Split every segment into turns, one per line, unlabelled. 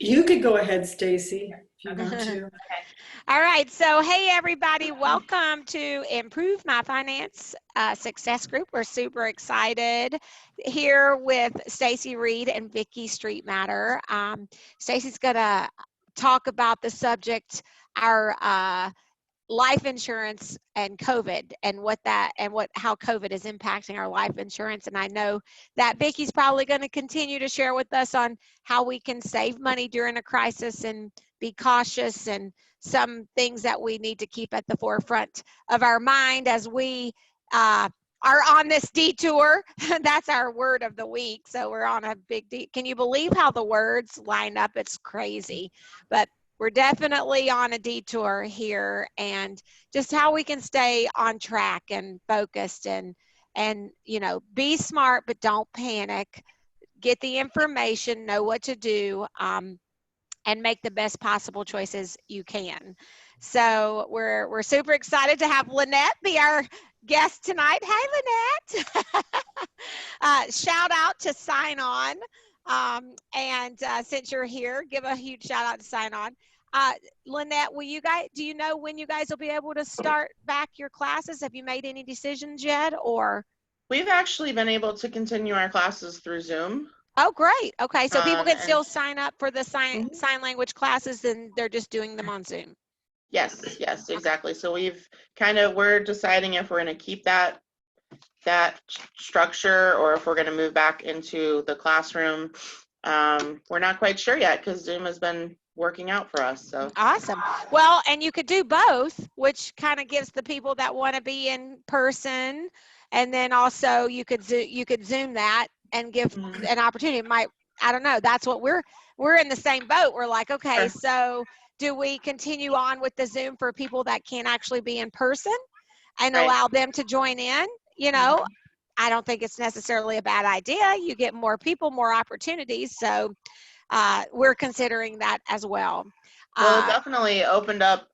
You could go ahead, Stacey, if you want to.
Okay. All right. So, hey, everybody, welcome to Improve My Finance Success Group. We're super excited here with Stacey Reed and Vickie Streitmatter. Stacey's going to talk about the subject, our life insurance and COVID, and how COVID is impacting our life insurance. And I know that Vickie's probably going to continue to share with us on how we can save money during a crisis and be cautious, and some things that we need to keep at the forefront of our mind as we are on this detour. That's our word of the week. So we're on a big can you believe how the words line up? It's crazy. But we're definitely on a detour here, and just how we can stay on track and focused, and be smart, but don't panic. Get the information, know what to do, and make the best possible choices you can. So we're super excited to have Lynette be our guest tonight. Hi, Lynette. Shout out to Sign On. And since you're here, give a huge shout out to Sign On. Lynette, do you know when you guys will be able to start back your classes? Have you made any decisions yet, or?
We've actually been able to continue our classes through Zoom.
Oh, great. Okay, so people can still
And
sign up for the sign language classes, and they're just doing them on Zoom.
yes, exactly. So we're deciding if we're going to keep that structure, or if we're going to move back into the classroom. We're not quite sure yet, because Zoom has been working out for us. So
awesome. Well, and you could do both, which kind of gives the people that want to be in person, and then also you could Zoom that and give an opportunity. I don't know. That's what we're in the same boat. We're like, okay, so do we continue on with the Zoom for people that can't actually be in person and allow them to join in? I don't think it's necessarily a bad idea. You get more people, more opportunities. So we're considering that as well.
Well, it definitely opened up.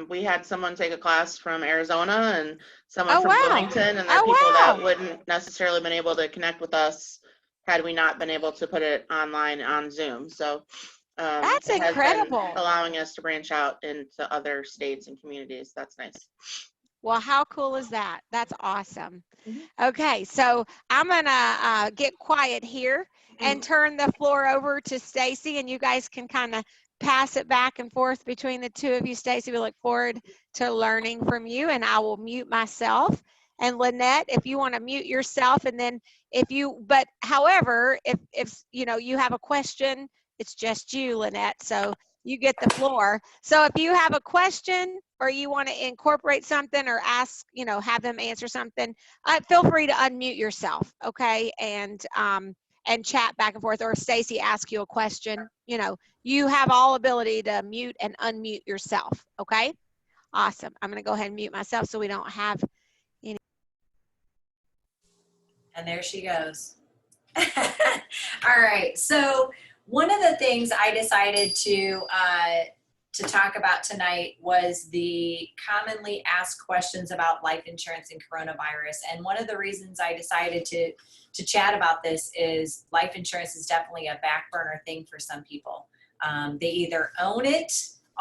We had someone take a class from Arizona and someone from Bloomington, and they're people that wouldn't necessarily been able to connect with us had we not been able to put it online on Zoom. So
that's
it
incredible.
has been allowing us to branch out into other states and communities. That's nice.
Well, how cool is that? That's awesome. Okay, so I'm gonna get quiet here and turn the floor over to Stacey, and you guys can kind of pass it back and forth between the two of you. Stacey, we look forward to learning from you, and I will mute myself. And Lynette, if you want to mute yourself, and then however, if you have a question, it's just you, Lynette, so you get the floor. So if you have a question, or you want to incorporate something, or ask, have them answer something, feel free to unmute yourself, okay? And chat back and forth. Or if Stacey asks you a question, you have all ability to mute and unmute yourself, okay? Awesome. I'm going to go ahead and mute myself so we don't have any.
And there she goes. All right. So one of the things I decided to talk about tonight was the commonly asked questions about life insurance and coronavirus. And one of the reasons I decided to chat about this is life insurance is definitely a back burner thing for some people. They either own it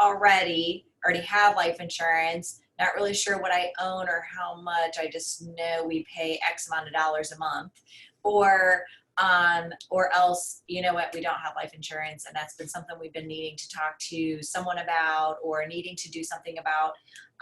already have life insurance, not really sure what I own or how much, I just know we pay X amount of dollars a month, or else, you know what, we don't have life insurance, and that's been something we've been needing to talk to someone about, or needing to do something about.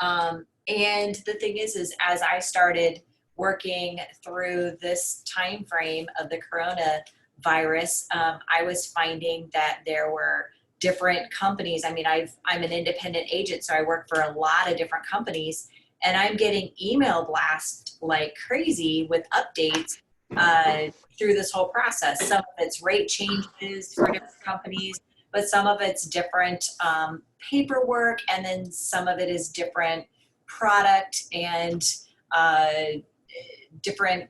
And the thing is as I started working through this time frame of the coronavirus, I was finding that there were different companies. I mean, I'm an independent agent, so I work for a lot of different companies, and I'm getting email blasts like crazy with updates through this whole process. Some of it's rate changes for different companies, but some of it's different paperwork, and then some of it is different product and different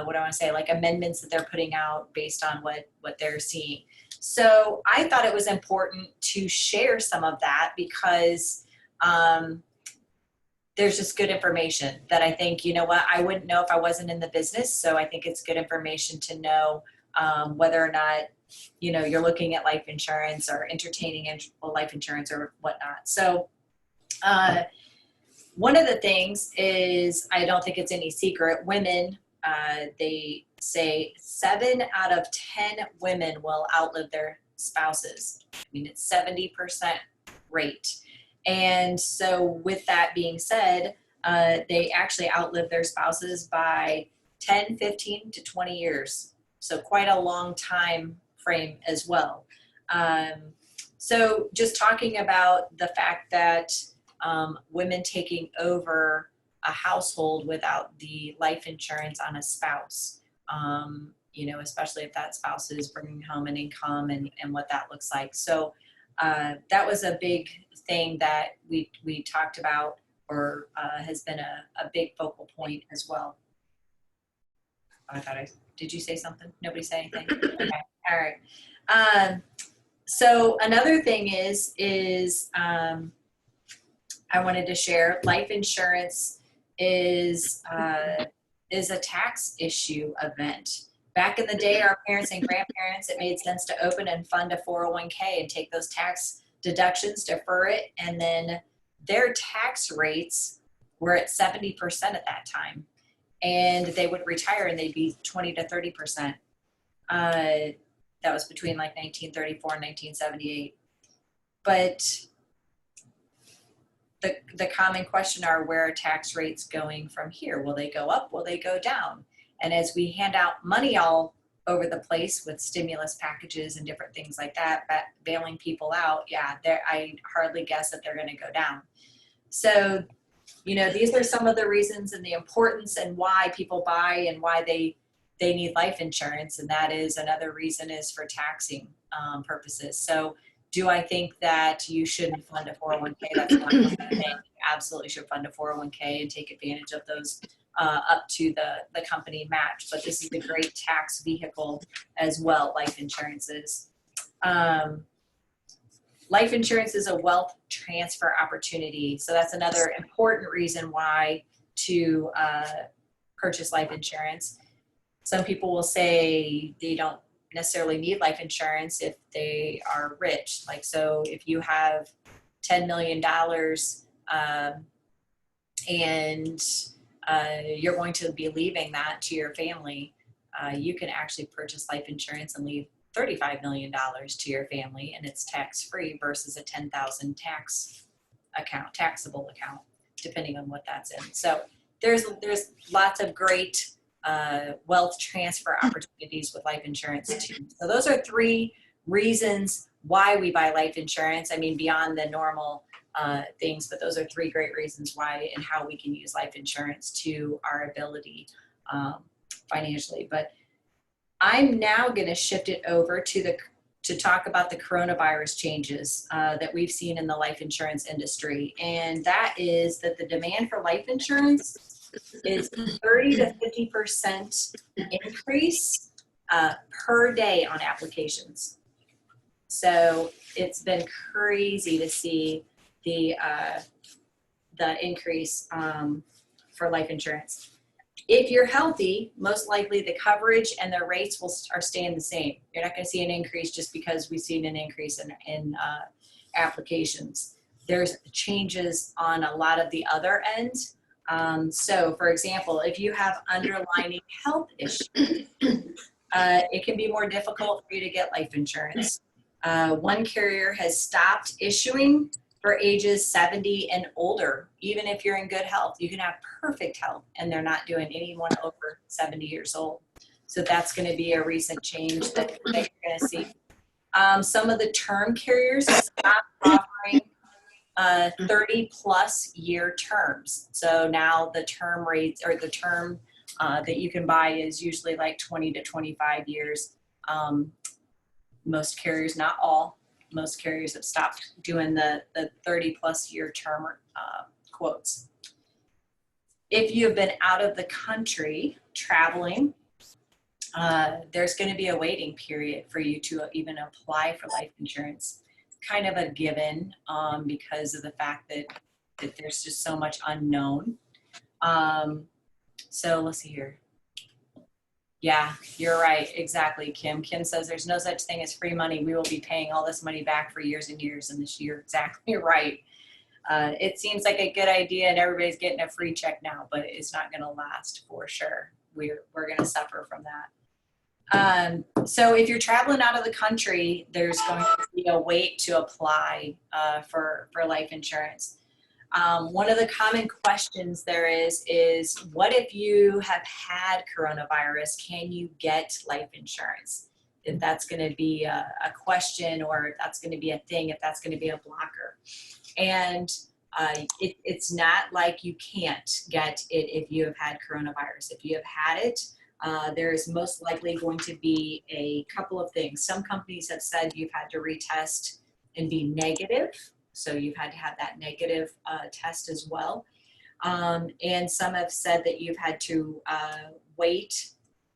what I want to say, like amendments that they're putting out based on what they're seeing. So I thought it was important to share some of that, because there's just good information that I think, I wouldn't know if I wasn't in the business. So I think it's good information to know whether or not you're looking at life insurance or entertaining life insurance or whatnot. So one of the things is, I don't think it's any secret, women, they say 7 out of 10 women will outlive their spouses. I mean, it's 70% rate. And so with that being said, they actually outlive their spouses by 10, 15 to 20 years. So quite a long time frame as well. So just talking about the fact that women taking over a household without the life insurance on a spouse, especially if that spouse is bringing home an income and what that looks like. So that was a big thing that we talked about, or has been a big focal point as well. Did you say something? Nobody say anything? Okay, all right. So another thing is I wanted to share, life insurance is a tax issue event. Back in the day, our parents and grandparents, it made sense to open and fund a 401k and take those tax deductions, defer it, and then their tax rates were at 70% at that time. And they would retire and they'd be 20 to 30%. That was between like 1934 and 1978. But the common question are, where are tax rates going from here? Will they go up? Will they go down? And as we hand out money all over the place with stimulus packages and different things like that, bailing people out, I hardly guess that they're going to go down. So, these are some of the reasons and the importance and why people buy and why they need life insurance. And that is another reason is for taxing purposes. So do I think that you shouldn't fund a 401k? That's not what I'm saying. You absolutely should fund a 401k and take advantage of those up to the company match. But this is a great tax vehicle as well, life insurance is. Life insurance is a wealth transfer opportunity. So that's another important reason why to purchase life insurance. Some people will say they don't necessarily need life insurance if they are rich. Like, so if you have $10 million and you're going to be leaving that to your family, you can actually purchase life insurance and leave $35 million to your family, and it's tax-free versus a $10,000 taxable account, depending on what that's in. So there's lots of great wealth transfer opportunities with life insurance too. So those are 3 reasons why we buy life insurance. I mean, beyond the normal things, but those are 3 great reasons why and how we can use life insurance to our ability financially. But I'm now going to shift it over to talk about the coronavirus changes that we've seen in the life insurance industry. And that is that the demand for life insurance is 30 to 50% increase per day on applications. So it's been crazy to see the increase for life insurance. If you're healthy, most likely the coverage and the rates are staying the same. You're not going to see an increase just because we've seen an increase in applications. There's changes on a lot of the other ends. So, for example, if you have underlying health issues, it can be more difficult for you to get life insurance. One carrier has stopped issuing for ages 70 and older. Even if you're in good health, you can have perfect health and they're not doing anyone over 70 years old. So that's going to be a recent change that you're going to see. Some of the term carriers stopped offering 30 plus year terms. So now the term rates, or the term that you can buy, is usually like 20 to 25 years. Most carriers, not all, most carriers have stopped doing the 30 plus year term quotes. If you've been out of the country traveling, there's going to be a waiting period for you to even apply for life insurance. Kind of a given because of the fact that there's just so much unknown. So let's see here. Yeah, you're right. Exactly, Kim. Kim says there's no such thing as free money. We will be paying all this money back for years and years. And this year, exactly right. It seems like a good idea and everybody's getting a free check now, but it's not going to last for sure. We're going to suffer from that. So if you're traveling out of the country, there's going to be a wait to apply for life insurance. One of the common questions there is what if you have had coronavirus? Can you get life insurance? If that's going to be a question, or if that's going to be a thing, if that's going to be a blocker. And it's not like you can't get it if you have had coronavirus. If you have had it, there is most likely going to be a couple of things. Some companies have said you've had to retest and be negative. So you've had to have that negative test as well. And some have said that you've had to wait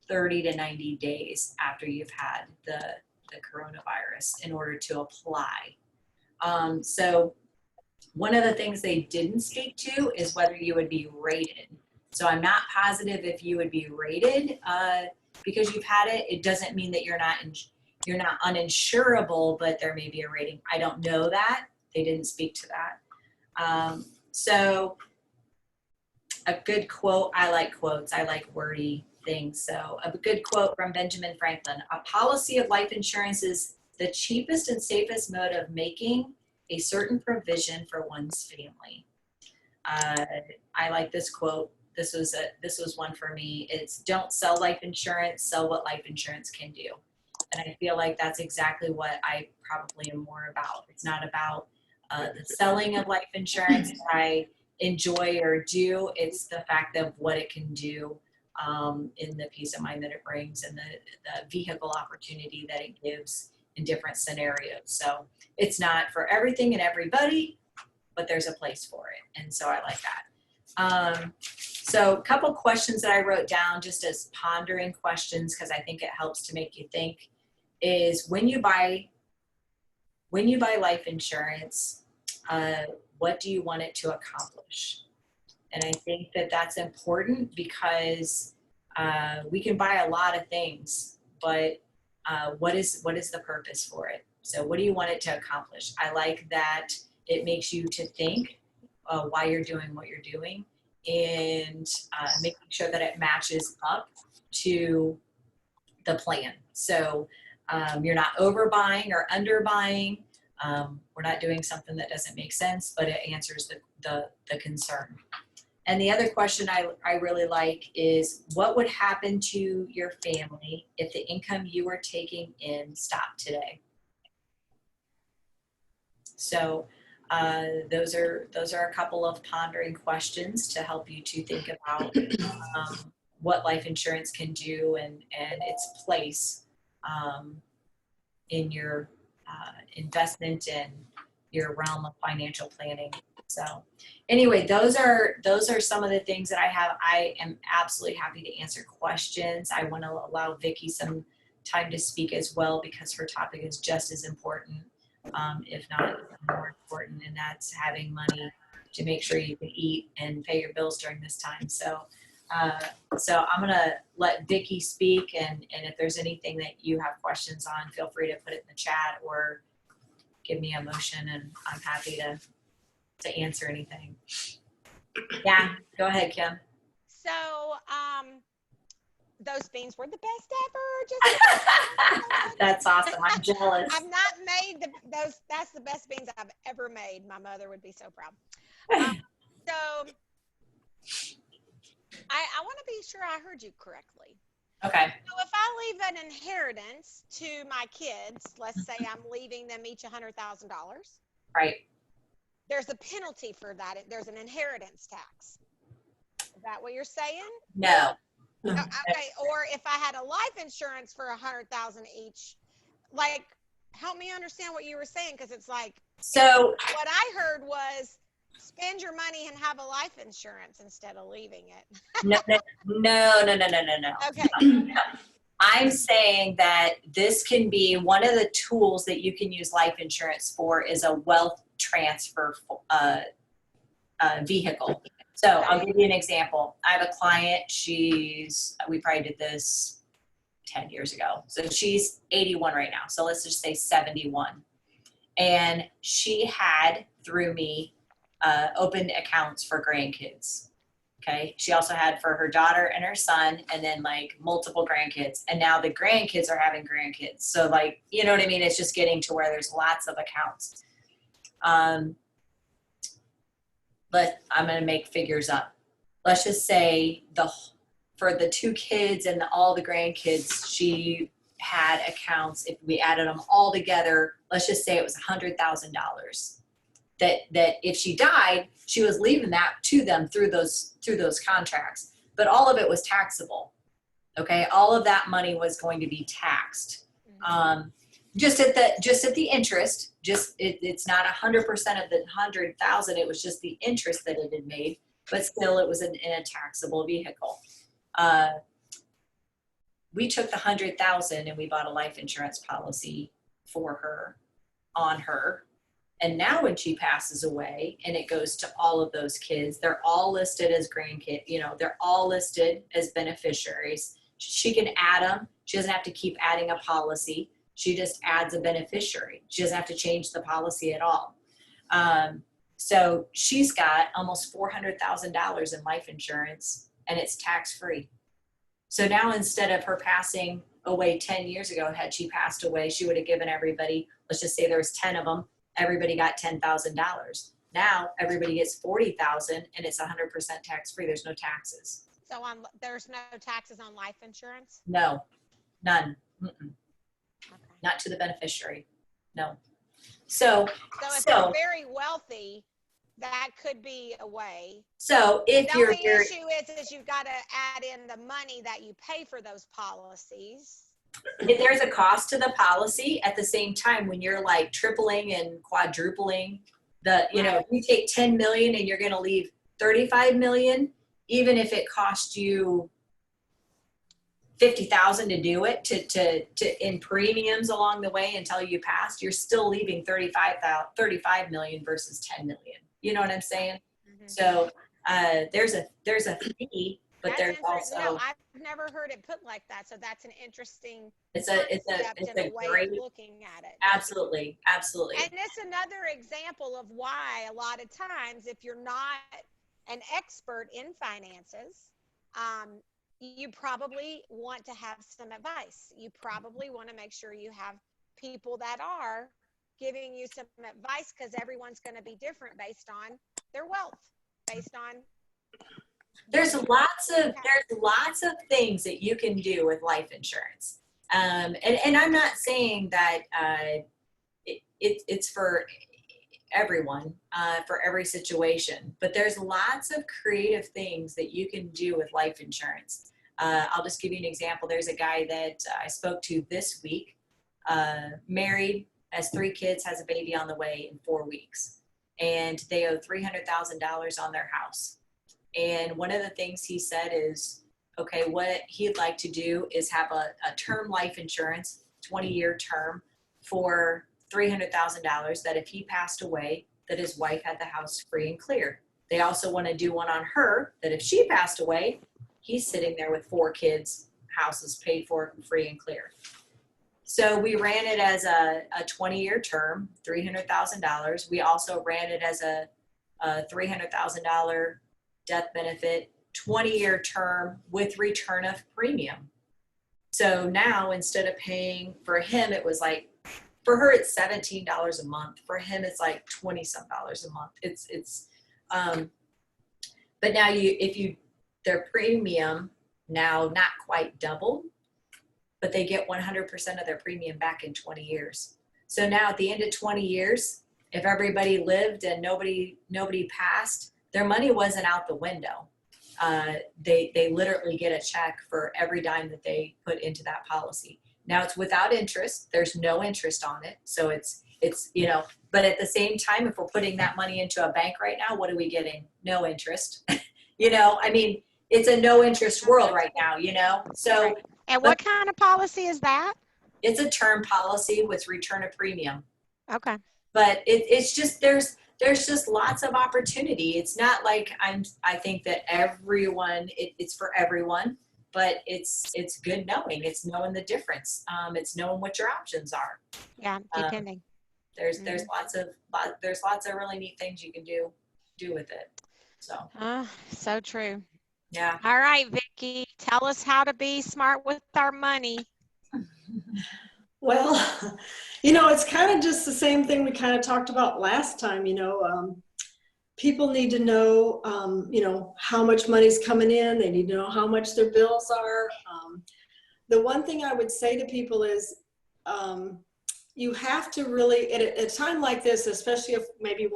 30 to 90 days after you've had the coronavirus in order to apply. So one of the things they didn't speak to is whether you would be rated. So I'm not positive if you would be rated because you've had it. It doesn't mean that you're not uninsurable, but there may be a rating. I don't know that. They didn't speak to that. So a good quote, I like quotes, I like wordy things. So a good quote from Benjamin Franklin: a policy of life insurance is the cheapest and safest mode of making a certain provision for one's family. I like this quote. This was one for me. It's don't sell life insurance, sell what life insurance can do. And I feel like that's exactly what I probably am more about. It's not about the selling of life insurance that I enjoy or do. It's the fact of what it can do in the peace of mind that it brings and the vehicle opportunity that it gives in different scenarios. So it's not for everything and everybody, but there's a place for it. And so I like that. So a couple questions that I wrote down just as pondering questions, because I think it helps to make you think, is when you buy life insurance, what do you want it to accomplish? And I think that that's important because we can buy a lot of things, but what is the purpose for it? So what do you want it to accomplish? I like that it makes you to think why you're doing what you're doing, and making sure that it matches up to the plan. So you're not overbuying or underbuying. We're not doing something that doesn't make sense, but it answers the concern. And the other question I really like is, what would happen to your family if the income you were taking in stopped today? So those are a couple of pondering questions to help you to think about what life insurance can do and its place in your investment and your realm of financial planning. So anyway, those are some of the things that I have. I am absolutely happy to answer questions. I want to allow Vickie some time to speak as well, because her topic is just as important, if not more important, and that's having money to make sure you can eat and pay your bills during this time. So I'm going to let Vickie speak, and if there's anything that you have questions on, feel free to put it in the chat or give me a motion, and I'm happy to answer anything. Yeah, go ahead, Kim.
So, those beans were the best ever.
That's awesome. I'm jealous.
I've not made those. That's the best beans I've ever made. My mother would be so proud. So, I want to be sure I heard you correctly.
Okay.
So if I leave an inheritance to my kids, let's say I'm leaving them each $100,000.
Right.
There's a penalty for that. There's an inheritance tax. Is that what you're saying?
No.
Okay. Or if I had a life insurance for $100,000 each, like, help me understand what you were saying, because it's like,
so
what I heard was spend your money and have a life insurance instead of leaving it.
No.
Okay.
No. I'm saying that this can be one of the tools that you can use life insurance for is a wealth transfer vehicle. So I'll give you an example. I have a client. We probably did this 10 years ago. So she's 81 right now. So let's just say 71. And she had, through me, opened accounts for grandkids. Okay. She also had for her daughter and her son, and then like multiple grandkids. And now the grandkids are having grandkids. So like, you know what I mean? It's just getting to where there's lots of accounts. But I'm going to make figures up. Let's just say for the 2 kids and all the grandkids, she had accounts. If we added them all together, let's just say it was $100,000. That if she died, she was leaving that to them through those contracts. But all of it was taxable. Okay, all of that money was going to be taxed. Just at the interest. It's not 100% of the 100,000. It was just the interest that it had made. But still, it was in a taxable vehicle. We took the 100,000 and we bought a life insurance policy for her, on her. And now when she passes away and it goes to all of those kids, they're all listed as grandkids, they're all listed as beneficiaries. She can add them. She doesn't have to keep adding a policy. She just adds a beneficiary. She doesn't have to change the policy at all. So she's got almost $400,000 in life insurance, and it's tax-free. So now instead of her passing away 10 years ago, had she passed away, she would have given everybody, let's just say there was 10 of them, everybody got $10,000. Now everybody gets $40,000 and it's 100% tax-free. There's no taxes.
So there's no taxes on life insurance?
No, none.
Okay.
Not to the beneficiary. No. So
if you're very wealthy, that could be a way.
So if
the
you're
only issue is you've got to add in the money that you pay for those policies.
There's a cost to the policy. At the same time, when you're like tripling and quadrupling if you take 10 million and you're going to leave 35 million, even if it cost you 50,000 to do it, to in premiums along the way until you passed, you're still leaving 35 million versus 10 million. You know what I'm saying? Mm-hmm. So there's a fee, but there's also.
No, I've never heard it put like that. So that's an interesting.
It's a
way
great
of looking at it.
Absolutely.
And it's another example of why a lot of times, if you're not an expert in finances, you probably want to have some advice. You probably want to make sure you have people that are giving you some advice, because everyone's going to be different based on their wealth, based on.
There's lots of things that you can do with life insurance. And I'm not saying that it's for everyone, for every situation, but there's lots of creative things that you can do with life insurance. I'll just give you an example. There's a guy that I spoke to this week, married, has 3 kids, has a baby on the way in 4 weeks, and they owe $300,000 on their house. And one of the things he said is, okay, what he'd like to do is have a term life insurance, 20-year term, for $300,000, that if he passed away, that his wife had the house free and clear. They also want to do one on her, that if she passed away, he's sitting there with 4 kids, houses paid for, free and clear. So we ran it as a 20-year term, $300,000. We also ran it as a $300,000 death benefit, 20-year term with return of premium. So now instead of paying, for him, it was like, for her, it's $17 a month. For him, it's like $20-some a month. But now their premium now not quite doubled, but they get 100% of their premium back in 20 years. So now at the end of 20 years, if everybody lived and nobody passed, their money wasn't out the window. They literally get a check for every dime that they put into that policy. Now it's without interest. There's no interest on it. So it's but at the same time, if we're putting that money into a bank right now, what are we getting? No interest. I mean, it's a no interest world right now, So.
And what kind of policy is that?
It's a term policy with return of premium.
Okay.
But it's just, there's just lots of opportunity. It's not like I think that everyone, it's for everyone. but it's good knowing. It's knowing the difference. It's knowing what your options are.
Yeah, depending.
There's lots of really neat things you can do with it.
So true.
Yeah.
All right, Vickie, tell us how to be smart with our money.
Well, it's kind of just the same thing we kind of talked about last time. People need to know, how much money's coming in. They need to know how much their bills are. The one thing I would say to people is, you have to really, at a time like this, especially if maybe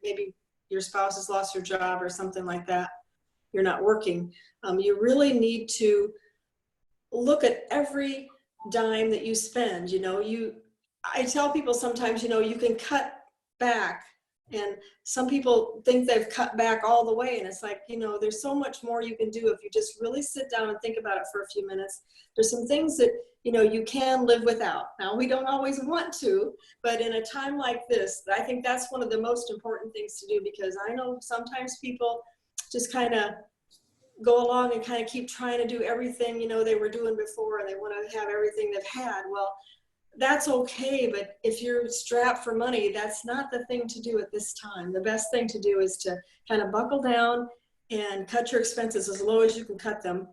maybe your spouse has lost your job or something like that, you're not working, you really need to look at every dime that you spend. I tell people sometimes, you can cut back, and some people think they've cut back all the way, and it's like, there's so much more you can do if you just really sit down and think about it for a few minutes. There's some things that you can live without. Now, we don't always want to, but in a time like this, I think that's one of the most important things to do, because I know sometimes people just kind of go along and kind of keep trying to do everything they were doing before, and they want to have everything they've had. Well, that's okay, but if you're strapped for money, that's not the thing to do at this time. The best thing to do is to kind of buckle down and cut your expenses as low as you can cut them,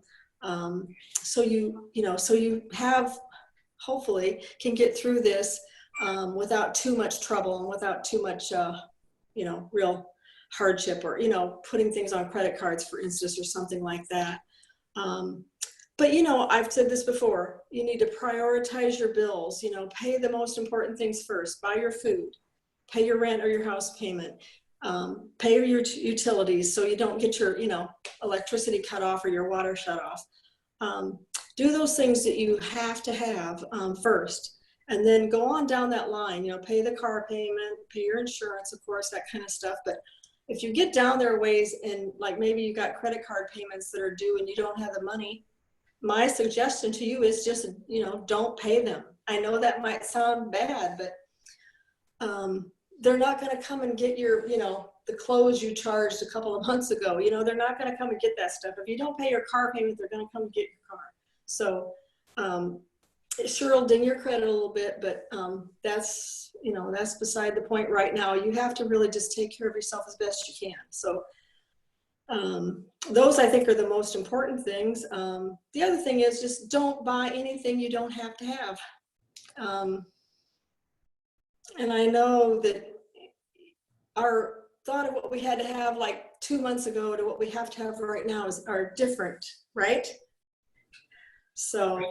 so you have, hopefully, can get through this without too much trouble and without too much real hardship, or putting things on credit cards, for instance, or something like that. But I've said this before, you need to prioritize your bills. Pay the most important things first. Buy your food, pay your rent or your house payment, pay your utilities so you don't get your electricity cut off or your water shut off. Do those things that you have to have first, and then go on down that line. Pay the car payment, pay your insurance, of course, that kind of stuff. But if you get down there ways, and like maybe you got credit card payments that are due and you don't have the money, my suggestion to you is just, don't pay them. I know that might sound bad, but they're not going to come and get your, the clothes you charged a couple of months ago. They're not going to come and get that stuff. If you don't pay your car payment, they're going to come and get your car. So it sure will ding your credit a little bit, but that's beside the point right now. You have to really just take care of yourself as best you can. So those, I think, are the most important things. The other thing is just don't buy anything you don't have to have. And I know that our thought of what we had to have like 2 months ago to what we have to have right now are different, right? So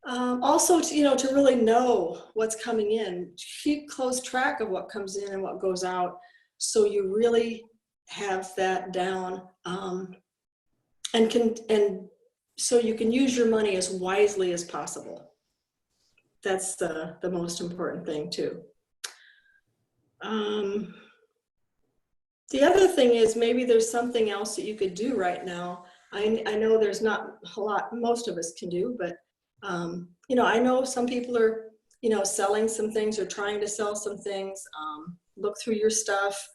also to really know what's coming in, keep close track of what comes in and what goes out, so you really have that down, and so you can use your money as wisely as possible. That's the most important thing too. The other thing is, maybe there's something else that you could do right now. I know there's not a lot most of us can do, but I know some people are selling some things or trying to sell some things. Look through your stuff,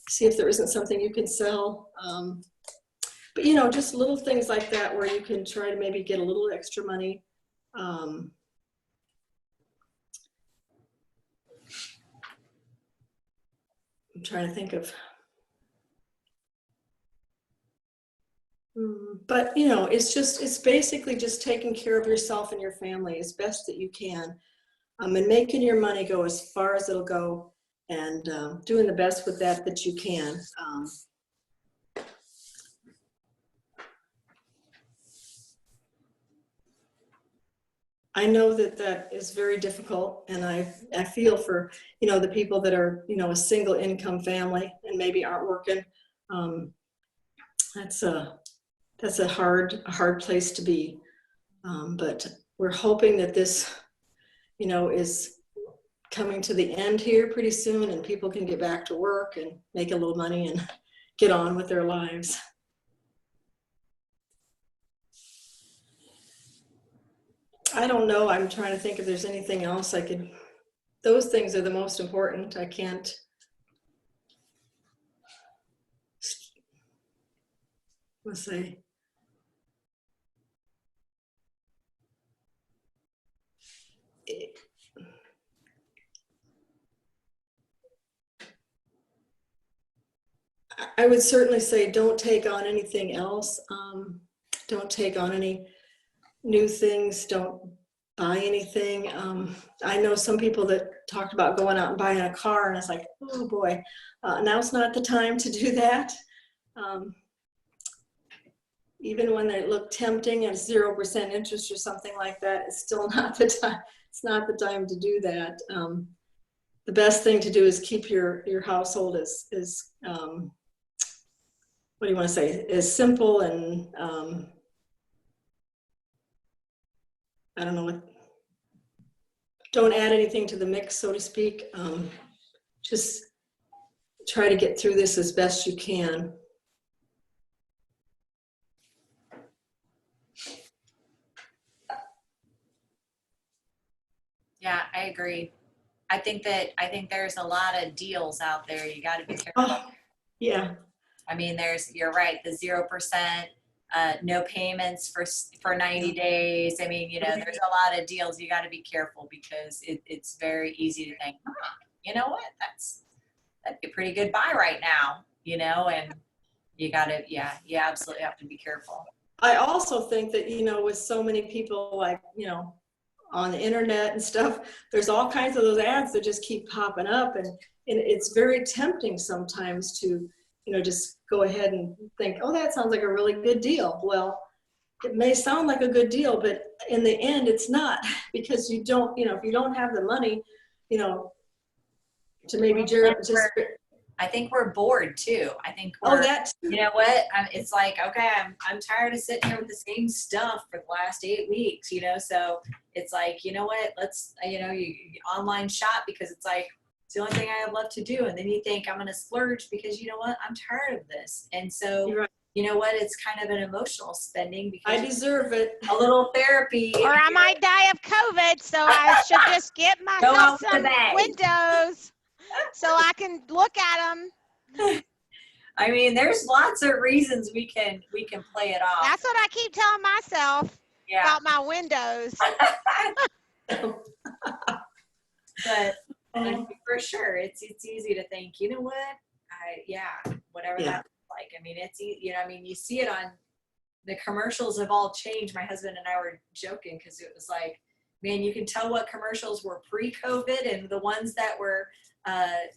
see if there isn't something you can sell. But just little things like that where you can try to maybe get a little extra money. I'm trying to think of, but it's basically just taking care of yourself and your family as best that you can, and making your money go as far as it'll go, and doing the best with that you can. I know that is very difficult, and I feel for the people that are a single income family and maybe aren't working. That's a hard place to be, but we're hoping that this is coming to the end here pretty soon, and people can get back to work and make a little money and get on with their lives. I don't know. I'm trying to think if there's anything else I could. Those things are the most important. I can't. let's say, I would certainly say don't take on anything else. Don't take on any new things. Don't buy anything. I know some people that talked about going out and buying a car, and it's like, oh boy, now's not the time to do that. Even when they look tempting and 0% interest or something like that, it's still not the time. It's not the time to do that. The best thing to do is keep your household as what do you want to say, as simple and I don't know what. Don't add anything to the mix, so to speak. Just try to get through this as best you can.
Yeah, I agree. I think there's a lot of deals out there. You got to be careful.
Oh, yeah.
I mean, you're right, the 0%, no payments for 90 days. I mean, there's a lot of deals. You got to be careful because it's very easy to think, you know what, that'd be a pretty good buy right now, and you got to, you absolutely have to be careful.
I also think that, with so many people like, on the internet and stuff, there's all kinds of those ads that just keep popping up, and it's very tempting sometimes to, just go ahead and think, oh, that sounds like a really good deal. Well, it may sound like a good deal, but in the end, it's not, because you don't, if you don't have the money, to maybe just.
I think we're bored too. I think you know what? It's like, okay, I'm tired of sitting here with the same stuff for the last 8 weeks, so it's like, you know what, let's, you online shop because it's like, it's the only thing I have left to do. And then you think I'm going to splurge because you know what, I'm tired of this. And so,
You're right.
You know what, it's kind of an emotional spending because
I deserve it.
A little therapy.
Or I might die of COVID, so I should just get myself some windows so I can look at them.
I mean, there's lots of reasons we can play it off.
That's what I keep telling myself about my windows.
But for sure, it's easy to think, you know what, whatever that's like. I mean, it's, you see it on the commercials have all changed. My husband and I were joking because it was like, man, you can tell what commercials were pre-COVID and the ones that were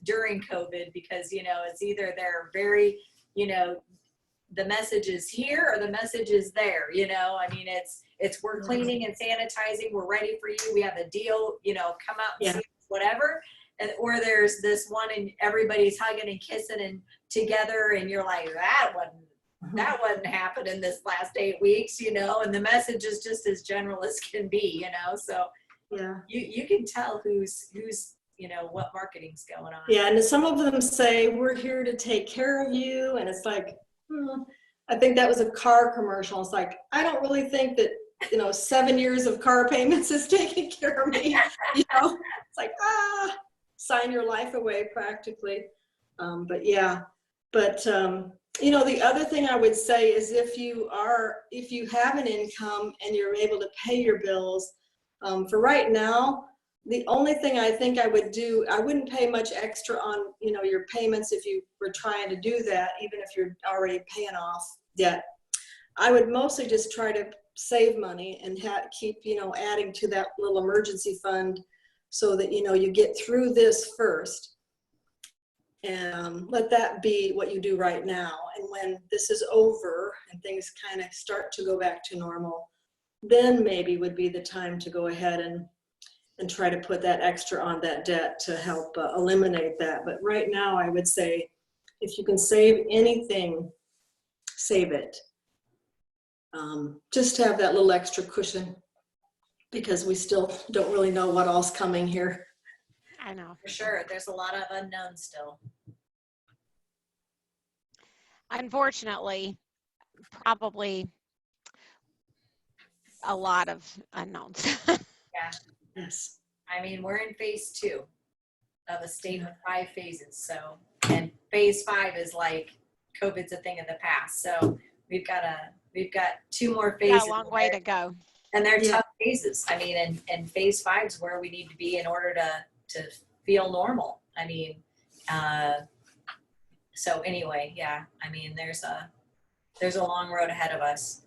during COVID because, it's either they're very, the message is here or the message is there, I mean, it's we're cleaning and sanitizing. We're ready for you. We have a deal, come out and see whatever. Or there's this one and everybody's hugging and kissing and together. And you're like, that wasn't happening this last 8 weeks, and the message is just as general as can be, so you can tell who's what marketing's going on.
Yeah, and some of them say, we're here to take care of you. And it's like, I think that was a car commercial. It's like, I don't really think that, 7 years of car payments is taking care of me. It's like, sign your life away practically. But the other thing I would say is if you have an income and you're able to pay your bills, for right now, the only thing I think I would do, I wouldn't pay much extra on, your payments if you were trying to do that, even if you're already paying off debt. I would mostly just try to save money and keep, adding to that little emergency fund so that, you get through this first. And let that be what you do right now. And when this is over and things kind of start to go back to normal, then maybe would be the time to go ahead and try to put that extra on that debt to help eliminate that. But right now, I would say, if you can save anything, save it. Just to have that little extra cushion, because we still don't really know what all's coming here.
I know.
For sure. There's a lot of unknowns still.
Unfortunately, probably a lot of unknowns.
Yeah.
Yes.
I mean, we're in phase 2 of a state of 5 phases. So, and phase 5 is like COVID's a thing of the past. So we've got 2 more
Got
phases.
a long way to go.
And they're
Yeah.
tough phases. I mean, and phase 5 is where we need to be in order to feel normal. I mean, so anyway, yeah, I mean, there's a long road ahead of us.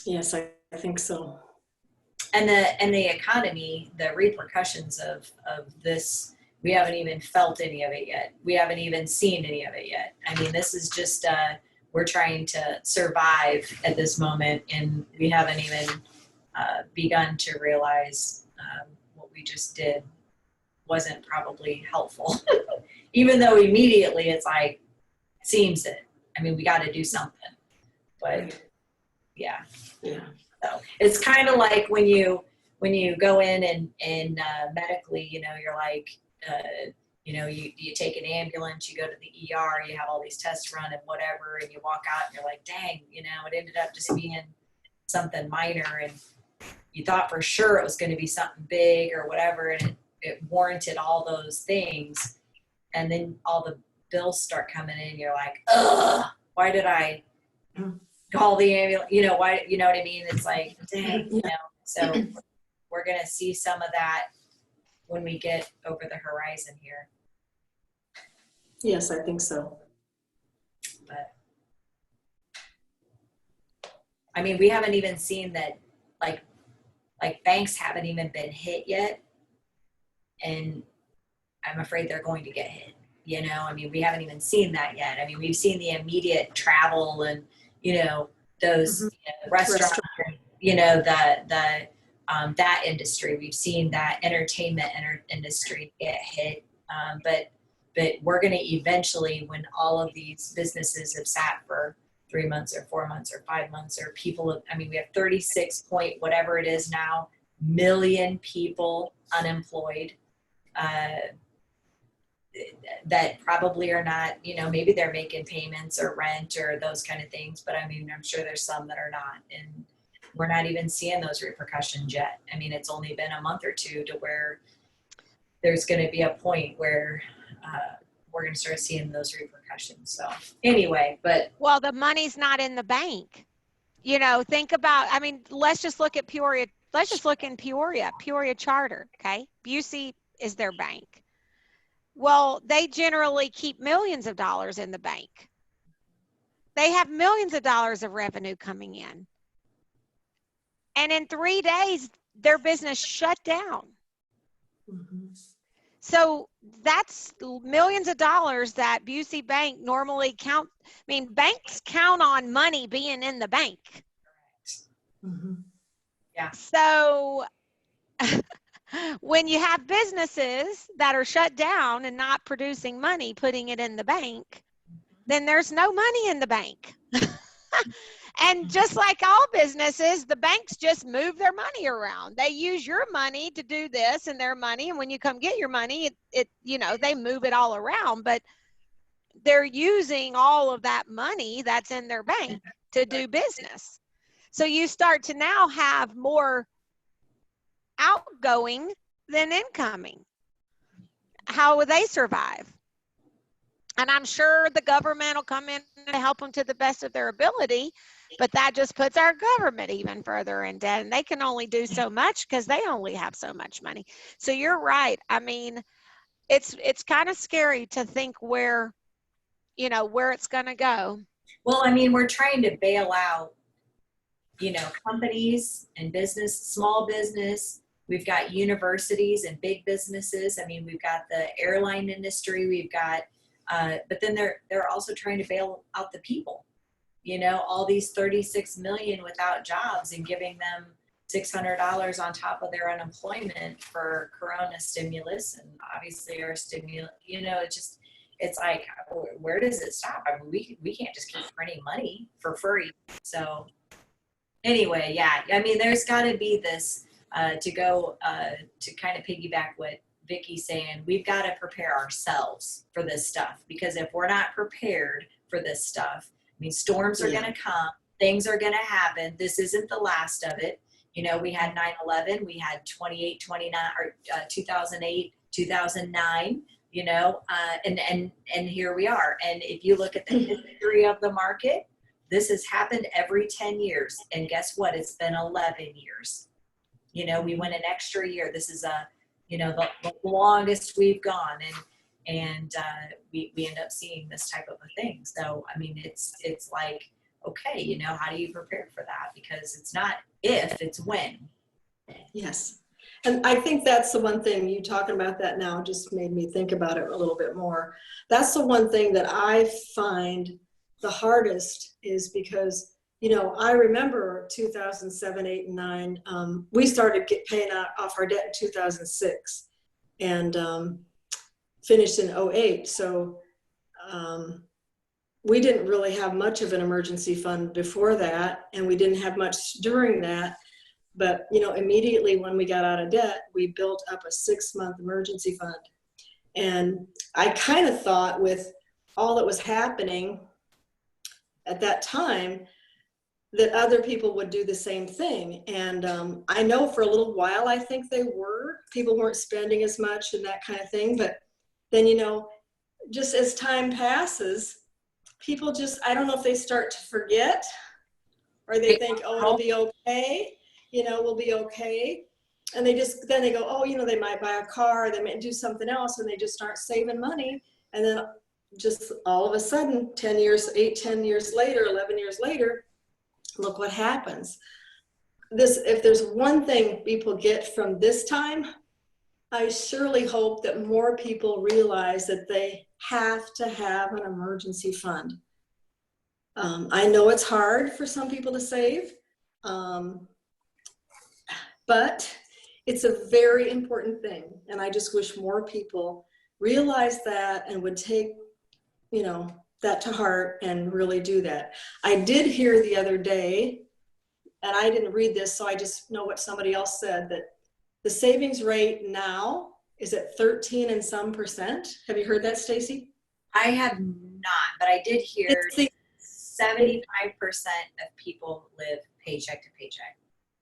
Yes, I think so.
And the economy, the repercussions of this, we haven't even felt any of it yet. We haven't even seen any of it yet. I mean, this is just, we're trying to survive at this moment, and we haven't even begun to realize what we just did wasn't probably helpful. Even though immediately it's like, seems it. I mean, we got to do something. But yeah.
Yeah.
So it's kind of like when you go in and medically, you know, you're like, you know, you take an ambulance, you go to the ER, you have all these tests run and whatever, and you walk out and you're like, dang, you know, it ended up just being something minor, and you thought for sure it was going to be something big or whatever, and it warranted all those things. And then all the bills start coming in, you're like, ugh, why did I call the ambulance? You know, why, you know what I mean? It's like, dang, you know, so we're going to see some of that when we get over the horizon here.
Yes, I think so.
But I mean, we haven't even seen that, like banks haven't even been hit yet. And I'm afraid they're going to get hit. You know, I mean, we haven't even seen that yet. I mean, we've seen the immediate travel and, you know, those you know, restaurants, you know, that industry. We've seen that entertainment industry get hit. But we're going to eventually, when all of these businesses have sat for 3 months or 4 months or 5 months, or people, I mean, we have 36 point whatever it is now, million people unemployed. That probably are not, you know, maybe they're making payments or rent or those kind of things, but I mean, I'm sure there's some that are not, and we're not even seeing those repercussions yet. I mean, it's only been a month or two to where there's going to be a point where we're going to start seeing those repercussions. So anyway, but.
Well, the money's not in the bank. You know, think about, I mean, let's just look at Peoria. Let's just look in Peoria Charter, okay? Busey is their bank. Well, they generally keep millions of dollars in the bank. They have millions of dollars of revenue coming in. And in 3 days, their business shut down.
Mm-hmm.
So that's millions of dollars that Busey Bank normally count. I mean, banks count on money being in the bank.
Mm-hmm.
Yeah.
So when you have businesses that are shut down and not producing money, putting it in the bank, then there's no money in the bank. And just like all businesses, the banks just move their money around. They use your money to do this and their money. And when you come get your money, it you know, they move it all around, but they're using all of that money that's in their bank to do business. So you start to now have more outgoing than incoming. How will they survive? And I'm sure the government will come in to help them to the best of their ability, but that just puts our government even further in debt, and they can only do so much because they only have so much money. So you're right. I mean, it's kind of scary to think where, you know, where it's going to go.
Well, I mean, we're trying to bail out, you know, companies and business, small business. We've got universities and big businesses. I mean, we've got the airline industry. We've got, but then they're also trying to bail out the people. You know, all these 36 million without jobs and giving them $600 on top of their unemployment for Corona stimulus, and obviously our stimulus. You know, it's like, where does it stop? I mean, we can't just keep printing money for free. So anyway, yeah, I mean, there's got to be this to kind of piggyback what Vickie's saying. We've got to prepare ourselves for this stuff, because if we're not prepared for this stuff, I mean, storms are going to come, things are going to happen. This isn't the last of it. You know, we had 9/11, we had 28, 29, or 2008, 2009. you know, and here we are. And if you look at the history of the market, this has happened every 10 years. And guess what? It's been 11 years. You know, we went an extra year. This is you know, the longest we've gone, and we end up seeing this type of a thing. So, I mean, it's like, okay, you know, how do you prepare for that? Because it's not if, it's when.
Yes. And I think that's the one thing, you talking about that now just made me think about it a little bit more. That's the one thing that I find the hardest, is because, you know, I remember 2007, 8, and 9. We started paying off our debt in 2006 and finished in 08. So we didn't really have much of an emergency fund before that, and we didn't have much during that. But, you know, immediately when we got out of debt, we built up a 6-month emergency fund. And I kind of thought, with all that was happening at that time, that other people would do the same thing. And I know for a little while, I think people weren't spending as much and that kind of thing. But then, you know, just as time passes, people just, I don't know if they start to forget, or they think, oh, it'll be okay. You know, we'll be okay. And then they go, oh, you know, they might buy a car, they might do something else, and they just start saving money. And then just all of a sudden, 10 years later, 11 years later, look what happens. If there's one thing people get from this time, I surely hope that more people realize that they have to have an emergency fund. I know it's hard for some people to save, but it's a very important thing. And I just wish more people realize that and would take, you know, that to heart and really do that. I did hear the other day, and I didn't read this, so I just know what somebody else said, that the savings rate now is at 13 and some %. Have you heard that, Stacey?
I have not, but I did hear 75% of people live paycheck to paycheck.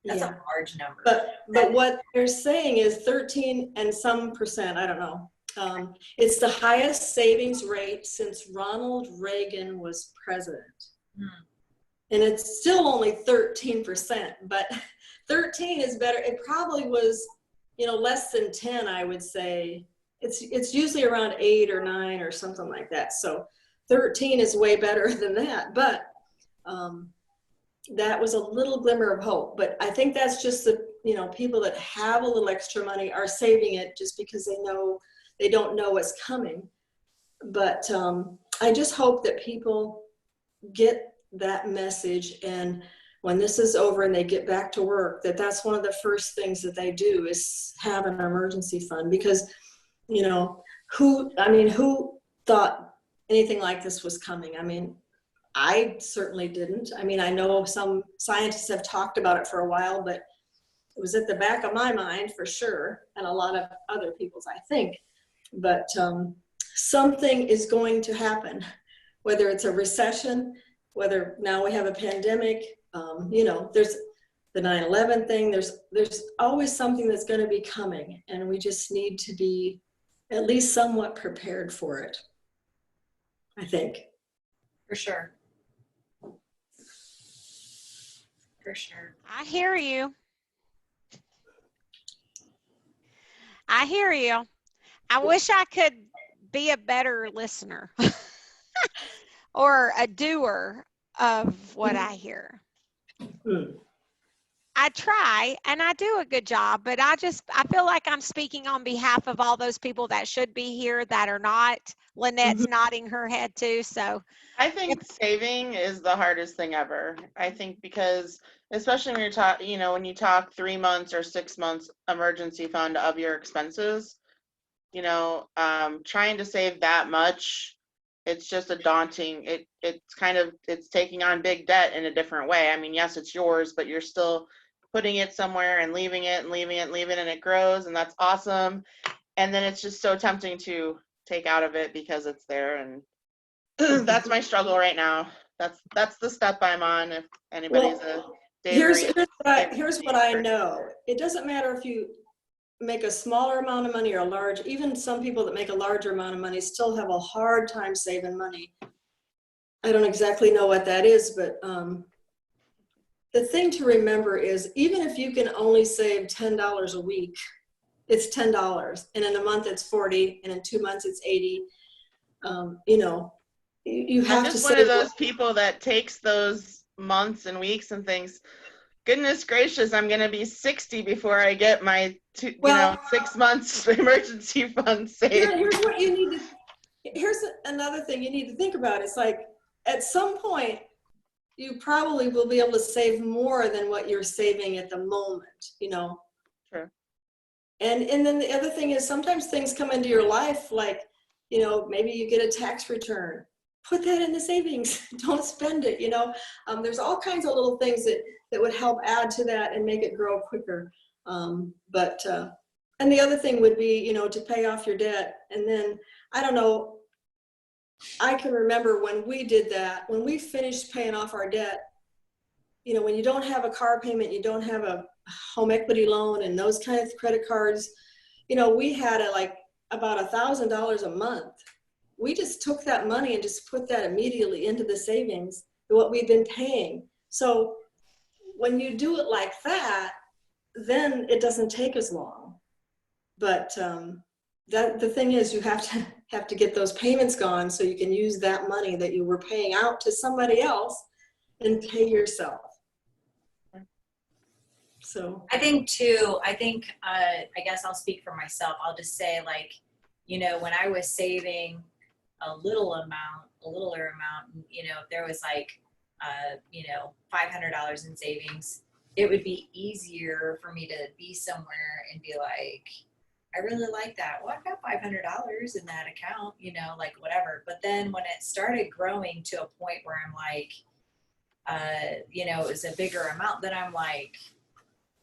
That's a large number.
But what they're saying is 13 and some %, I don't know. It's the highest savings rate since Ronald Reagan was president. And it's still only 13%, but 13 is better. It probably was, you know, less than 10, I would say. It's usually around 8 or 9 or something like that. So 13 is way better than that. But that was a little glimmer of hope. But I think that's just the, you know, people that have a little extra money are saving it just because they don't know what's coming. But I just hope that people get that message, and when this is over and they get back to work, that's one of the first things that they do is have an emergency fund. Because, you know, who thought anything like this was coming? I mean, I certainly didn't. I mean, I know some scientists have talked about it for a while, but it was at the back of my mind for sure, and a lot of other people's, I think. But something is going to happen, whether it's a recession, whether now we have a pandemic, you know, there's the 9/11 thing, there's always something that's going to be coming, and we just need to be at least somewhat prepared for it, I think.
For sure. For sure.
I hear you. I hear you. I wish I could be a better listener or a doer of what I hear. I try and I do a good job, but I feel like I'm speaking on behalf of all those people that should be here that are not. Lynette's nodding her head too. So
I think saving is the hardest thing ever. I think because especially when when you talk 3 months or 6 months emergency fund of your expenses, you know, trying to save that much, it's just a daunting, it's taking on big debt in a different way. I mean, yes, it's yours, but you're still putting it somewhere and leaving it and leaving it and leaving it, and it grows, and that's awesome. And then it's just so tempting to take out of it because it's there. And that's my struggle right now. That's the step I'm on. If anybody's here's
what I know. It doesn't matter if you make a smaller amount of money or a large, even some people that make a larger amount of money still have a hard time saving money. I don't exactly know what that is, but the thing to remember is even if you can only save $10 a week, it's $10, and in a month it's 40, and in 2 months it's 80. You know, you have
I'm
to
just one
save.
of those people that takes those months and weeks and thinks, goodness gracious, I'm going to be 60 before I get my 6 months emergency fund saved.
Here's what you need to, here's another thing you need to think about. It's like, at some point, you probably will be able to save more than what you're saving at the moment, you know?
Sure.
And then the other thing is sometimes things come into your life, like, you know, maybe you get a tax return. Put that in the savings. Don't spend it, you know? There's all kinds of little things that would help add to that and make it grow quicker. And the other thing would be, you know, to pay off your debt. And then, I don't know, I can remember when we did that, when we finished paying off our debt, you know, when you don't have a car payment, you don't have a home equity loan and those kind of credit cards, you know, we had about $1,000 a month. We just took that money and just put that immediately into the savings, what we've been paying. So when you do it like that, then it doesn't take as long. But the thing is, you have to get those payments gone so you can use that money that you were paying out to somebody else and pay yourself. So
I think too, I guess I'll speak for myself. I'll just say, like, you know, when I was saving a littler amount, you know, if there was like, you know, $500 in savings, it would be easier for me to be somewhere and be like, I really like that. Well, I've got $500 in that account, you know, like whatever. But then when it started growing to a point where I'm like, you know, it was a bigger amount, then I'm like,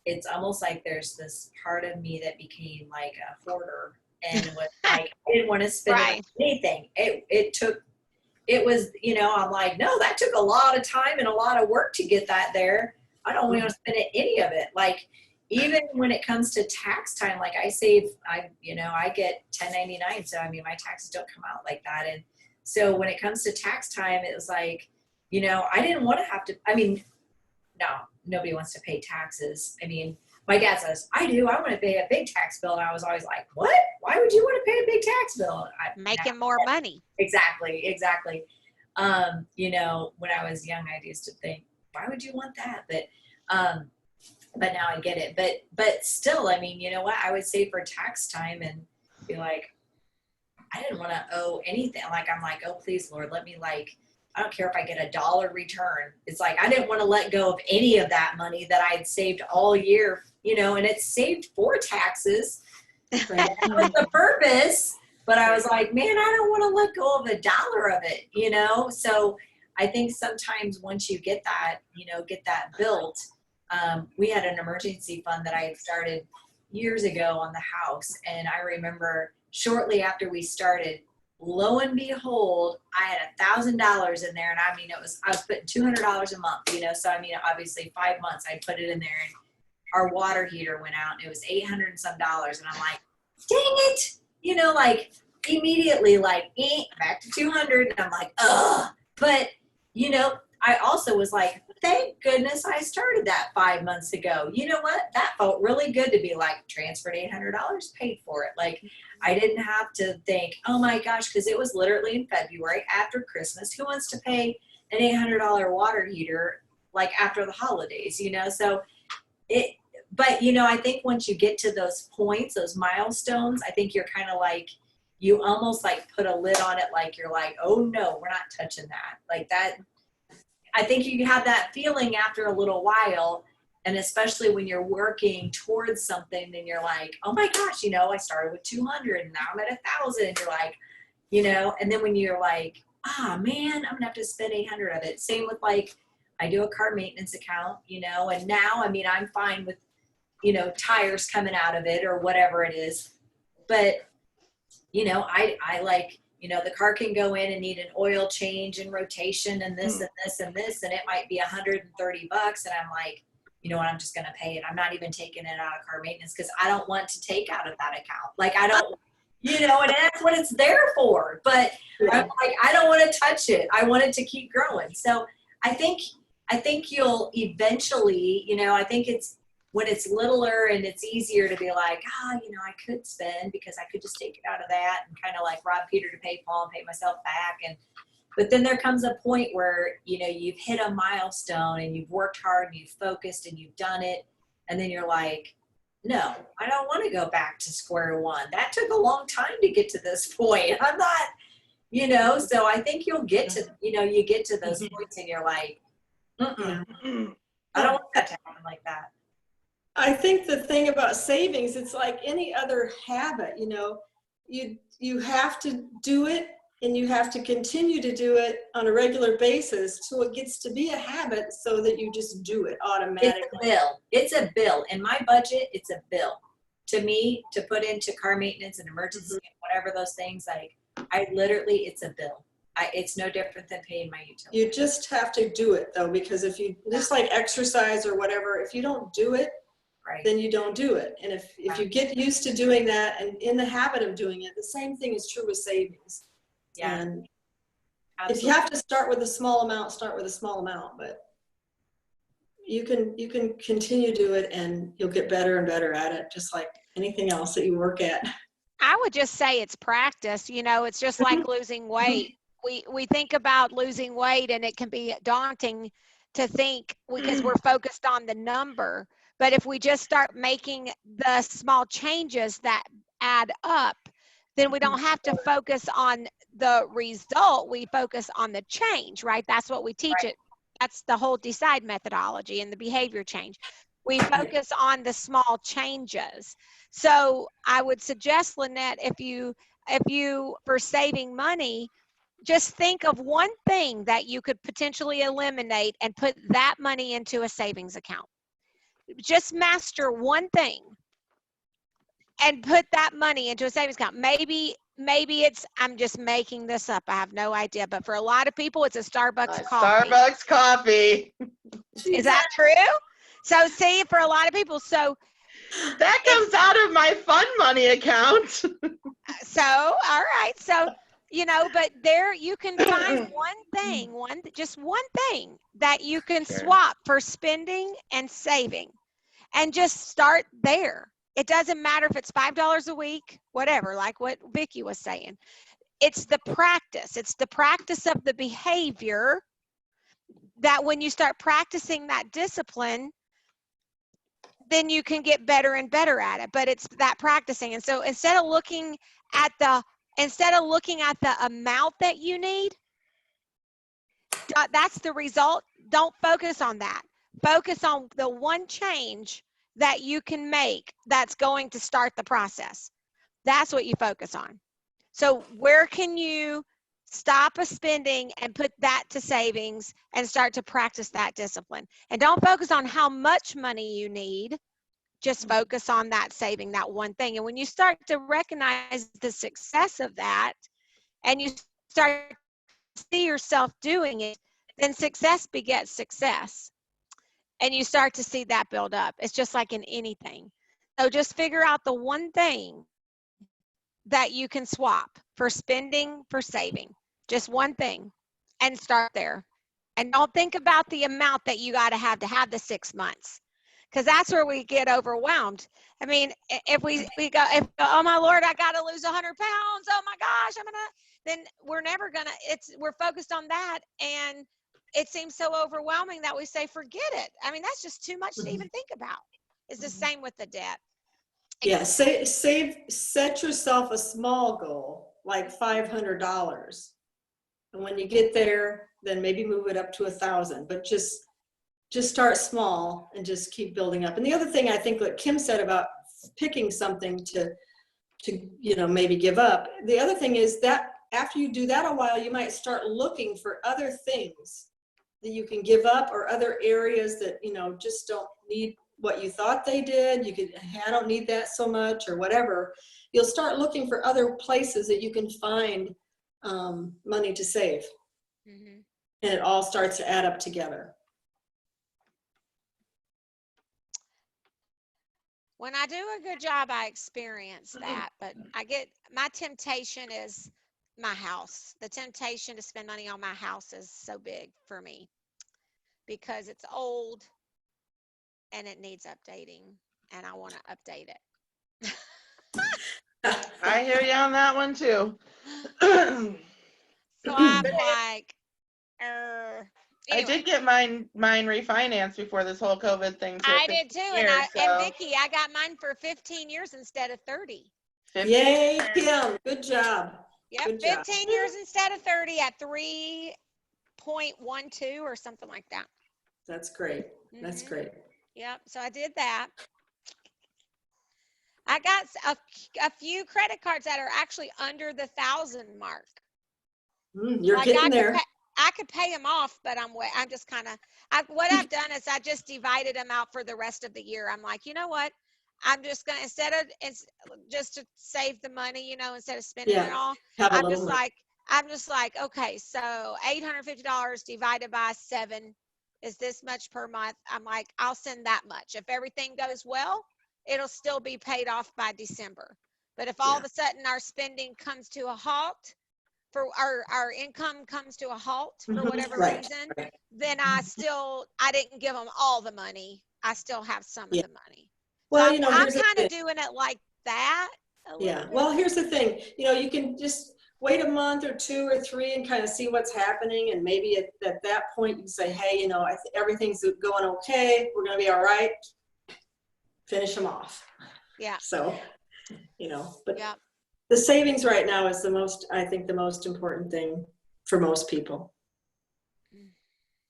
it's almost like there's this part of me that became like a hoarder and was like, I didn't want to spend it on anything. It was, you know, I'm like, no, that took a lot of time and a lot of work to get that there. I don't want to spend any of it. Like, even when it comes to tax time, like I get 1099. So, I mean, my taxes don't come out like that. And so when it comes to tax time, it was like, you know, I didn't want to have to, I mean, no, nobody wants to pay taxes. I mean, my dad says, I do. I want to pay a big tax bill. And I was always like, what? Why would you want to pay a big tax bill?
Making more money.
Exactly. You know, when I was young, I used to think, why would you want that? But now I get it. But still, I mean, you know what? I would save for tax time and be like, I didn't want to owe anything. Like, I'm like, oh, please, Lord, let me, like, I don't care if I get $1 return. It's like, I didn't want to let go of any of that money that I had saved all year, you know, and it's saved for taxes. That was the purpose. But I was like, man, I don't want to let go of $1 of it, you know? So I think sometimes once you get that, you know, get that built, we had an emergency fund that I had started years ago on the house. And I remember shortly after we started, lo and behold, I had $1,000 in there. And I mean, I was putting $200 a month, you know? So, I mean, obviously 5 months I put it in there and our water heater went out and it was $800 and some. And I'm like, dang it. You know, like immediately like back to 200. And I'm like, ugh. But, you know, I also was like, thank goodness I started that 5 months ago. You know what? That felt really good to be like, transferred $800, paid for it. Like, I didn't have to think, oh my gosh, because it was literally in February after Christmas. Who wants to pay an $800 water heater like after the holidays, you know? So but you know, I think once you get to those points, those milestones, I think you're kind of like, you almost like put a lid on it. Like, you're like, oh no, we're not touching that. Like that. I think you have that feeling after a little while, and especially when you're working towards something, then you're like, oh my gosh, you know, I started with 200 and now I'm at 1,000. And you're like, you know, and then when you're like, man, I'm gonna have to spend 800 of it. Same with like, I do a car maintenance account, you know, and now, I mean, I'm fine with, you know, tires coming out of it or whatever it is. But, you know, I like, you know, the car can go in and need an oil change and rotation and this and this and this, and it might be $130. And I'm like, you know what, I'm just going to pay it. I'm not even taking it out of car maintenance because I don't want to take out of that account. Like, I don't, you know, and that's what it's there for. But I'm like, I don't want to touch it. I want it to keep growing. So I think you'll eventually, you know, I think it's when it's littler and it's easier to be like, you know, I could spend because I could just take it out of that and kind of like rob Peter to pay Paul and pay myself back. But then there comes a point where, you know, you've hit a milestone and you've worked hard and you've focused and you've done it. And then you're like, no, I don't want to go back to square one. That took a long time to get to this point. I'm not, you know, so I think you'll get to, you know, you get to those points and you're like, I don't want that to happen like that.
I think the thing about savings, it's like any other habit, you know, you have to do it and you have to continue to do it on a regular basis till it gets to be a habit so that you just do it automatically.
It's a bill. It's a bill. In my budget, it's a bill. To me, to put into car maintenance and emergency and whatever those things, like I literally, it's a bill. It's no different than paying my utilities.
You just have to do it though, because if you, just like exercise or whatever, if you don't do it, then you don't do it. And if you get used to doing that and in the habit of doing it, the same thing is true with savings.
Yeah.
And
absolutely.
if you have to start with a small amount, start with a small amount, but you can continue to do it and you'll get better and better at it, just like anything else that you work at.
I would just say it's practice. You know, it's just like losing weight. We think about losing weight and it can be daunting to think because we're focused on the number. But if we just start making the small changes that add up, then we don't have to focus on the result. We focus on the change, right? That's what we teach it. That's the whole DECIDE methodology and the behavior change. We focus on the small changes. So I would suggest, Lynette, if you for saving money, just think of one thing that you could potentially eliminate and put that money into a savings account. Just master one thing and put that money into a savings account. Maybe it's, I'm just making this up, I have no idea, but for a lot of people, it's a Starbucks coffee.
Starbucks coffee.
Is that true? So see, for a lot of people, so.
That comes out of my fun money account.
So, all right. So, you know, but there you can find one thing, just one thing that you can swap for spending and saving, and just start there. It doesn't matter if it's $5 a week, whatever, like what Vickie was saying. It's the practice. It's the practice of the behavior that when you start practicing that discipline, then you can get better and better at it. But it's that practicing. And so instead of looking at the amount that you need, that's the result. Don't focus on that. Focus on the one change that you can make that's going to start the process. That's what you focus on. So where can you stop a spending and put that to savings and start to practice that discipline? And don't focus on how much money you need. Just focus on that saving, that one thing. And when you start to recognize the success of that and you start to see yourself doing it, then success begets success. And you start to see that build up. It's just like in anything. So just figure out the one thing that you can swap for spending, for saving. Just one thing and start there. And don't think about the amount that you got to have the 6 months, because that's where we get overwhelmed. I mean, if we go, oh my Lord, I got to lose 100 pounds. Oh my gosh, then we're never going to, we're focused on that. And it seems so overwhelming that we say, forget it. I mean, that's just too much to even think about. It's the same with the debt.
Yeah, set yourself a small goal, like $500. And when you get there, then maybe move it up to 1,000, but just start small and just keep building up. And the other thing I think what Kim said about picking something to maybe give up, the other thing is that after you do that a while, you might start looking for other things that you can give up, or other areas that, just don't need what you thought they did. I don't need that so much, or whatever. You'll start looking for other places that you can find money to save. Mm-hmm. And it all starts to add up together.
When I do a good job, I experience that, but my temptation is my house. The temptation to spend money on my house is so big for me because it's old and it needs updating, and I want to update it.
I hear you on that one too.
So I'm like,
I
anyway.
did get mine refinanced before this whole COVID thing.
I did too,
years,
and Vickie, I got mine for 15 years instead of 30.
Yay, Kim, good job.
Yep,
Good
15 years instead of 30 at 3.12 or something like that.
That's great. That's great.
Yep, so I did that. I got a few credit cards that are actually under the 1,000 mark.
You're
like
getting there.
I could pay them off, but I'm just kind of, what I've done is I just divided them out for the rest of the year. I'm like, you know what? I'm just going to, just to save the money, instead of spending it all, I'm just like, okay, so $850 divided by 7 is this much per month. I'm like, I'll send that much. If everything goes well, it'll still be paid off by December. But if all of a sudden our spending comes to a halt, for our income comes to a halt for whatever reason, then I didn't give them all the money. I still have some of the money.
Well,
so I'm kind of doing it like that.
Yeah. Well, here's the thing. You can just wait a month or 2 or 3 and kind of see what's happening. And maybe at that point you can say, hey, everything's going okay. We're going to be all right. Finish them off. Yeah. So, but the savings right now is the most important thing for most people.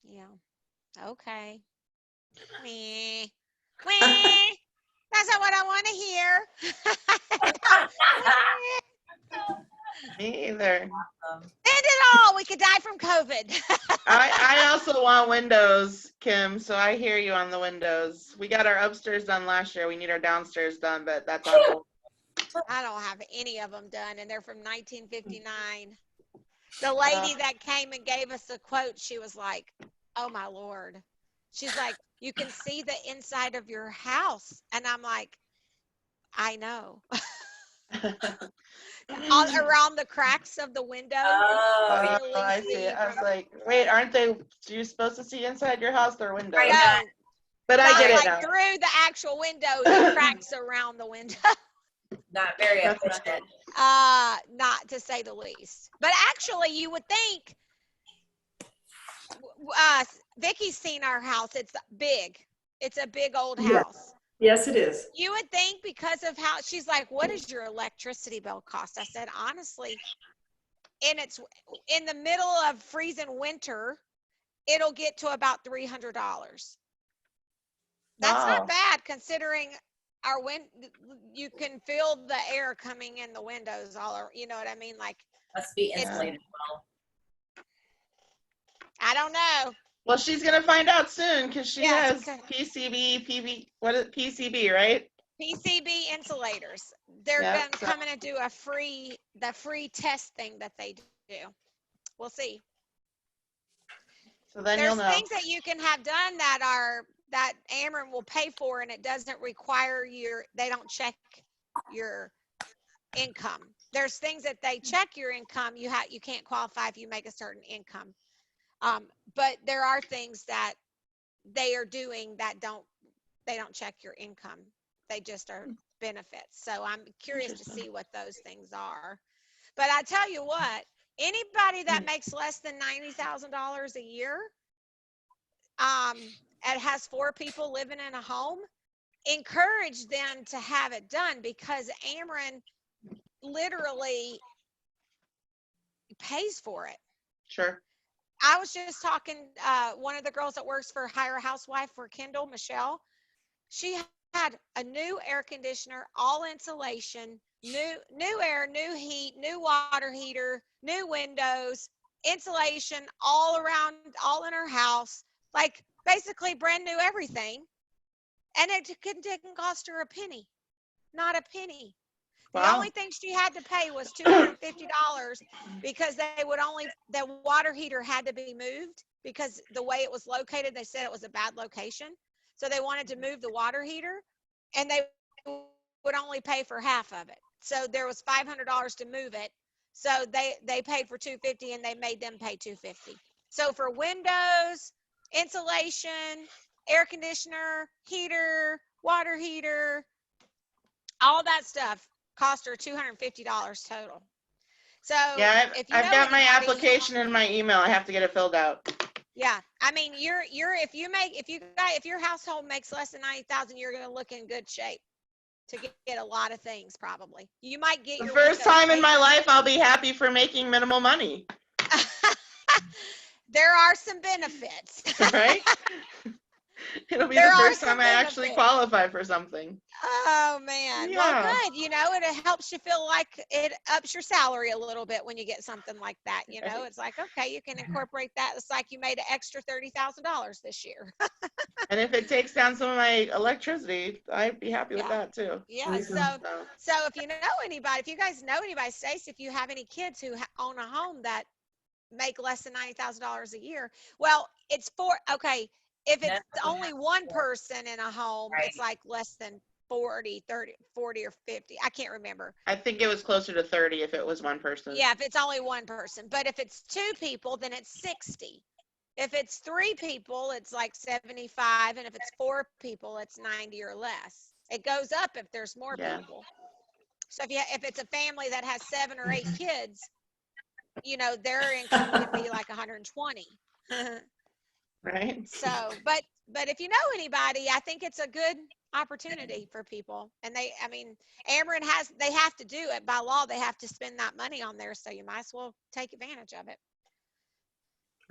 Yeah. Okay. Meh. That's not what I want to hear.
Me either.
End it all. We could die from COVID.
I also want windows, Kim, so I hear you on the windows. We got our upstairs done last year. We need our downstairs done, but that's all.
I don't have any of them done, and they're from 1959. The lady that came and gave us a quote, she was like, oh my Lord. She's like, you can see the inside of your house. And I'm like, I know. Around the cracks of the window.
I see it. I was like, wait, are you supposed to see inside your house or windows?
No,
but I get it now.
Through the actual window, the cracks around the window.
Not very efficient.
Not to say the least. But actually, you would think, Vickie's seen our house. It's big. It's a big old house.
Yes, it is.
You would think because of how, she's like, what does your electricity bill cost? I said, honestly, it's in the middle of freezing winter, it'll get to about $300. That's not bad considering you can feel the air coming in the windows all over, you know what I mean? Like,
must be insulated well.
I don't know.
Well, she's gonna find out soon because she has PCB, PCB, right?
PCB insulators. They're coming to do the free test thing that they do. We'll see.
So then
There's
you'll know.
things that you can have done that Ameren will pay for, and it doesn't require they don't check your income. There's things that they check your income. You can't qualify if you make a certain income. But there are things that they are doing that they don't check your income. They just are benefits. So I'm curious to see what those things are. But I tell you what, anybody that makes less than $90,000 a year, and has 4 people living in a home, encourage them to have it done because Ameren literally pays for it.
Sure.
I was just talking, one of the girls that works for Hire Housewife for Kendall, Michelle, she had a new air conditioner, all insulation, new air, new heat, new water heater, new windows, insulation all around, all in her house, like basically brand new everything. And it didn't cost her a penny, not a penny. The only thing she had to pay was $250 because the water heater had to be moved because the way it was located, they said it was a bad location. So they wanted to move the water heater, and they would only pay for half of it. So there was $500 to move it. So they paid for $250 and they made them pay $250. So for windows, insulation, air conditioner, heater, water heater, all that stuff cost her $250 total. So
Yeah,
if you
I've
know
got my
anybody-
application in my email. I have to get it filled out.
Yeah, I mean, if your household makes less than 90,000, you're going to look in good shape to get a lot of things. Probably you might get
The
your
first
windows
time in my
painted.
life, I'll be happy for making minimal money.
There are some benefits.
Right? It'll be
There
the
are
first
some
time I actually
benefits.
qualify for something.
Oh man.
Yeah.
Well, good. You know, it helps you feel like it ups your salary a little bit when you get something like that. You know, it's like, okay, you can incorporate that. It's like you made an extra $30,000 this year.
And if it takes down some of my electricity, I'd be happy with
Yeah.
that too.
Yeah. So if you know anybody, if you guys know anybody, Stacey, if you have any kids who own a home that make less than $90,000 a year, well, okay. If it's only one person in a home, it's like less than 40 or 50. I can't remember.
I think it was closer to 30 if it was one person.
Yeah, if it's only one person. But if it's two people, then it's 60. If it's three people, it's like 75. And if it's four people, it's 90 or less. It goes up if there's more people. So if it's a family that has 7 or 8 kids, you know, their income could be like 120.
Right.
So, but if you know anybody, I think it's a good opportunity for people. And they have to do it by law. They have to spend that money on there. So you might as well take advantage of it.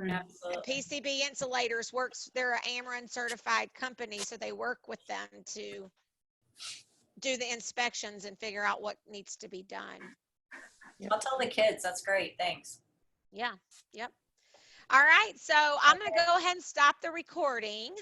Absolutely.
And PCB Insulators they're an Ameren certified company. So they work with them to do the inspections and figure out what needs to be done.
I'll tell the kids. That's great. Thanks.
Yeah. Yep. All right. So I'm going to go ahead and stop the recording.